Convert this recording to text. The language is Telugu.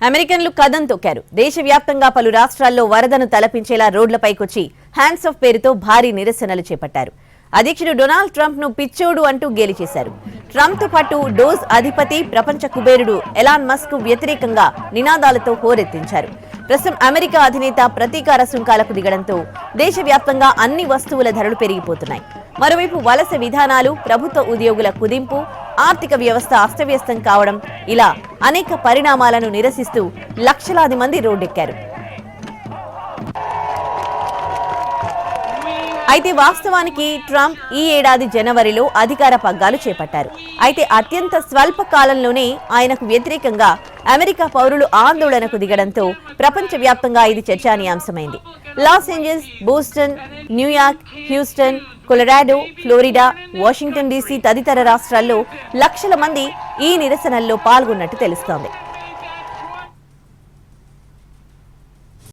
అమెరికన్లు కదం తొక్కారు. దేశవ్యాప్తంగా పలు రాష్ట్రాల్లో వరదను తలపించేలా రోడ్లపైకొచ్చి హ్యాండ్స్ ఆఫ్ పేరుతో భారీ నిరసనలు చేపట్టారు. అధ్యక్షుడు డొనాల్డ్ ట్రంప్ ను పిచ్చోడు అంటూ గేలి చేశారు. ట్రంప్ తో పాటు డోజ్ అధిపతి ప్రపంచ కుబేరుడు ఎలాన్ మస్క్ వ్యతిరేకంగా నినాదాలతో హోరెత్తించారు. ప్రస్తుతం అమెరికా అధినేత ప్రతీకార సుంకాలకు దిగడంతో దేశవ్యాప్తంగా అన్ని వస్తువుల ధరలు పెరిగిపోతున్నాయి. మరోవైపు వలస విధానాలు, ప్రభుత్వ ఉద్యోగుల కుదింపు, ఆర్థిక వ్యవస్థ అస్తవ్యస్తం కావడం ఇలా అనేక పరిణామాలను నిరసిస్తూ లక్షలాది మంది రోడ్డెక్కారు. అయితే వాస్తవానికి ట్రంప్ ఈ ఏడాది జనవరిలో అధికార పగ్గాలు చేపట్టారు. అయితే అత్యంత స్వల్ప కాలంలోనే ఆయనకు వ్యతిరేకంగా అమెరికా పౌరులు ఆందోళనకు దిగడంతో ప్రపంచవ్యాప్తంగా ఇది చర్చానీయాంశమైంది. Los Angeles, Boston, new york, Houston, Colorado, Florida, Washington DC తదితర రాష్ట్రాల్లో లక్షల మంది ఈ నిరసనల్లో పాల్గొన్నట్టు తెలుస్తోంది.